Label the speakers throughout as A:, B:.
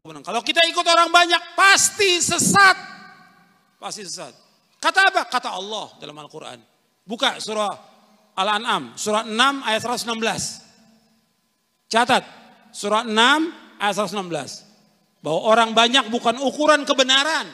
A: Kalau kita ikut orang banyak pasti sesat. Pasti sesat. Kata apa? Kata Allah dalam Al-Quran. Buka surah Al-An'am, surah 6 ayat 116. Catat, surah 6 ayat 116. Bahwa orang banyak bukan ukuran kebenaran.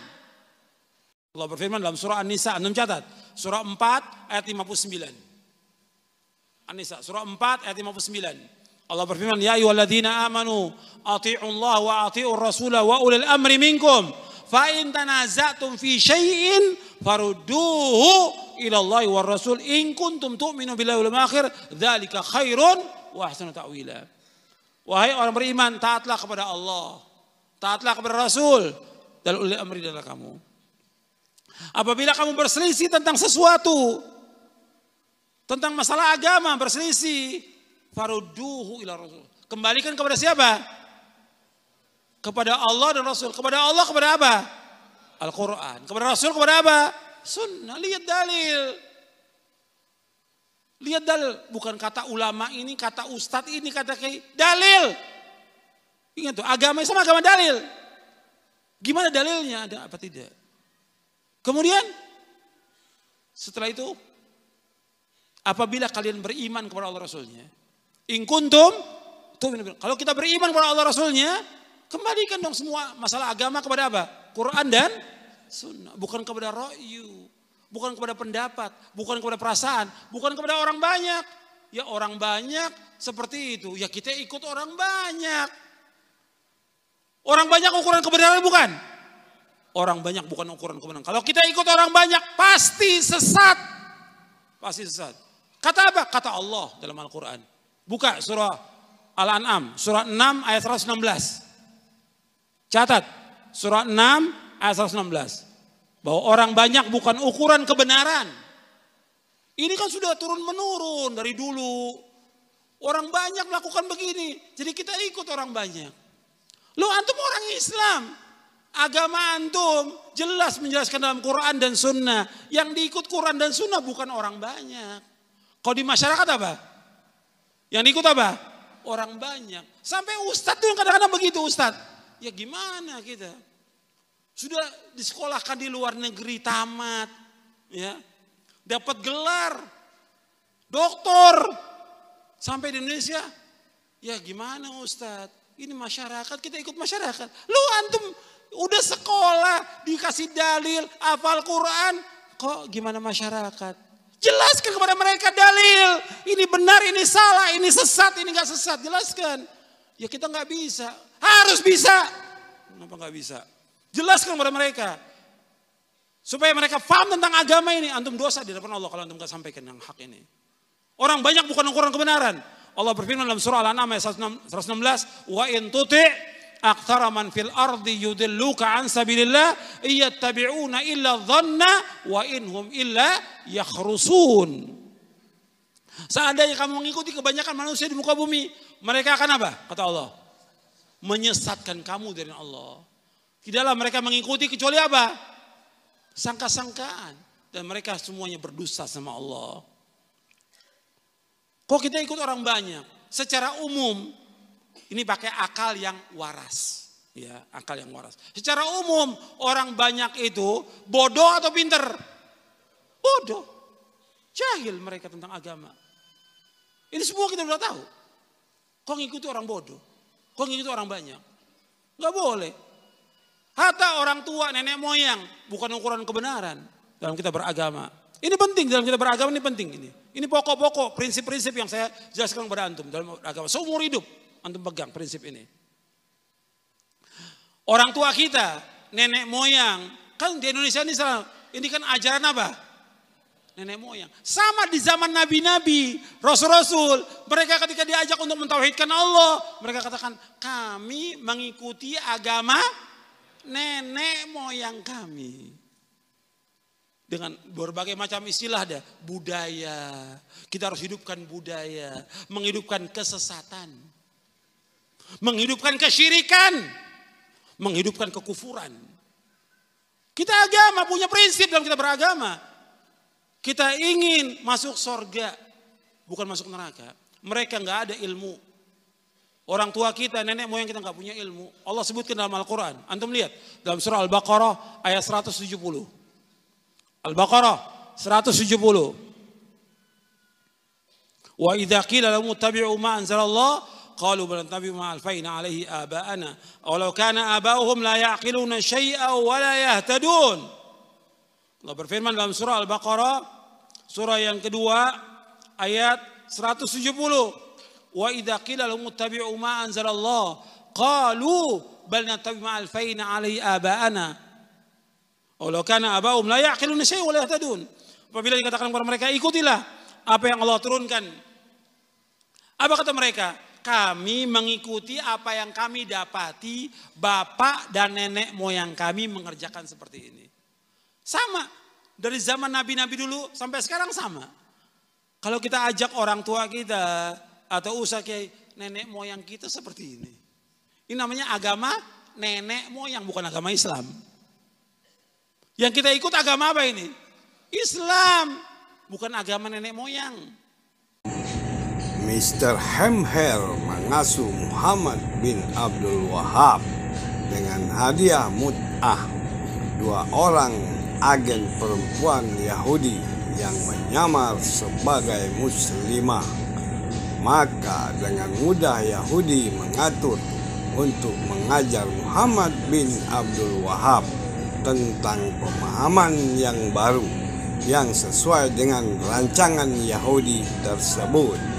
A: Allah berfirman dalam surah An-Nisa, antum catat. Surah 4 ayat 59. An-Nisa, surah 4 ayat 59. Allah berfirman, ya ayyuhalladzina amanu athi'ullah wa athi'ur rasula wa ulil amri minkum. Fa in tanaza'tum fi syai'in farudduhu ila Allah war rasul in kuntum tu'minu billahi wal akhir dzalika khairun wa ahsanu ta'wila. Wahai orang beriman, taatlah kepada Allah, taatlah kepada Rasul dan ulil amri adalah kamu. Apabila kamu berselisih tentang sesuatu, tentang masalah agama berselisih, farudduhu ila Rasul. Kembalikan kepada siapa? Kepada Allah dan Rasul. Kepada Allah kepada apa? Al-Quran. Kepada Rasul kepada apa? Sunnah. Lihat dalil. Lihat dalil. Bukan kata ulama ini, kata ustadz ini, kata kiai. Dalil. Ingat tuh, agama sama agama dalil. Gimana dalilnya? Ada apa tidak? Kemudian setelah itu, apabila kalian beriman kepada Allah Rasulnya, in kuntum, kalau kita beriman kepada Allah Rasulnya, kembalikan dong semua masalah agama kepada apa? Quran dan Sunnah. Bukan kepada ra'yu, bukan kepada pendapat, bukan kepada perasaan, bukan kepada orang banyak. Ya orang banyak seperti itu, ya kita ikut orang banyak. Orang banyak ukuran kebenaran bukan? Orang banyak bukan ukuran kebenaran. Kalau kita ikut orang banyak pasti sesat. Pasti sesat. Kata apa? Kata Allah dalam Al-Quran. Buka surah Al-An'am, surah 6 ayat 116. Catat, surah 6 ayat 116. Bahwa orang banyak bukan ukuran kebenaran. Ini kan sudah turun-menurun dari dulu. Orang banyak melakukan begini, jadi kita ikut orang banyak. Lo antum orang Islam, agama antum jelas menjelaskan dalam Quran dan Sunnah. Yang diikut Quran dan Sunnah bukan orang banyak. Kalau di masyarakat apa? Yang diikut apa? Orang banyak. Sampai ustadz tuh kadang-kadang begitu ustadz. Ya gimana kita? Sudah disekolahkan di luar negeri tamat. Ya, dapat gelar. Doktor. Sampai di Indonesia. Ya gimana ustadz? Ini masyarakat, kita ikut masyarakat. Lu antum udah sekolah, dikasih dalil, hafal Quran. Kok gimana masyarakat? Jelaskan kepada mereka dalil. Ini benar, ini salah, ini sesat, ini gak sesat. Jelaskan. Ya kita gak bisa. Harus bisa. Kenapa gak bisa? Jelaskan kepada mereka. Supaya mereka paham tentang agama ini. Antum dosa di depan Allah kalau antum gak sampaikan yang hak ini. Orang banyak bukan ukuran kebenaran. Allah berfirman dalam surah Al-An'am ayat 116. Wa in tuti' aktsara man fil ardi yudilluka an sabilillah iyattabi'una illa dhanna wa inhum illa yakhrusun. Seandainya kamu mengikuti kebanyakan manusia di muka bumi, mereka akan apa? Kata Allah, menyesatkan kamu dari Allah. Tidaklah mereka mengikuti kecuali apa? Sangka-sangkaan. Dan mereka semuanya berdusta sama Allah. Kok kita ikut orang banyak? Secara umum, ini pakai akal yang waras. Ya, akal yang waras. Secara umum, orang banyak itu bodoh atau pinter? Bodoh. Jahil mereka tentang agama. Ini semua kita sudah tahu. Kok ngikuti orang bodoh? Kok ngikuti orang banyak? Gak boleh. Hatta orang tua, nenek moyang, bukan ukuran kebenaran dalam kita beragama. Ini penting dalam kita beragama, ini penting ini. Ini pokok-pokok prinsip-prinsip yang saya jelaskan kepada antum dalam agama. Seumur hidup antum pegang prinsip ini. Orang tua kita, nenek moyang, kan di Indonesia ini kan ajaran apa? Nenek moyang. Sama di zaman nabi-nabi, rasul-rasul, mereka ketika diajak untuk mentauhidkan Allah, mereka katakan kami mengikuti agama nenek moyang kami. Dengan berbagai macam istilah ada. Budaya. Kita harus hidupkan budaya. Menghidupkan kesesatan. Menghidupkan kesyirikan. Menghidupkan kekufuran. Kita agama punya prinsip dalam kita beragama. Kita ingin masuk surga. Bukan masuk neraka. Mereka nggak ada ilmu. Orang tua kita, nenek moyang kita nggak punya ilmu. Allah sebutkan dalam Al-Quran. Antum lihat dalam surah Al-Baqarah ayat 170. Al-Baqarah 170. Wa idza qila lahum ittabi'u ma anzalallah qalu bal nattabi'u ma alfayna alaihi aba'ana walau kana aba'uhum la ya'qiluna syai'an wa la yahtadun. Allah berfirman dalam surah Al-Baqarah surah yang kedua ayat 170. Wa idza qila lahum ittabi'u ma anzalallah qalu bal nattabi'u ma alfayna alaihi aba'ana walau kana aba'uhum la ya'qiluna syai'an wa la yahtadun. Apabila dikatakan kepada mereka ikutilah apa yang Allah turunkan, apa kata mereka? Kami mengikuti apa yang kami dapati bapak dan nenek moyang kami mengerjakan seperti ini. Sama dari zaman nabi-nabi dulu sampai sekarang sama. Kalau kita ajak orang tua kita atau usah kayak nenek moyang kita seperti ini. Ini namanya agama nenek moyang, bukan agama Islam. Yang kita ikut agama apa ini? Islam, bukan agama nenek moyang.
B: Mr. Hemher mengasuh Muhammad bin Abdul Wahab dengan hadiah mut'ah 2 orang agen perempuan Yahudi yang menyamar sebagai muslimah. Maka dengan mudah Yahudi mengatur untuk mengajar Muhammad bin Abdul Wahab tentang pemahaman yang baru yang sesuai dengan rancangan Yahudi tersebut.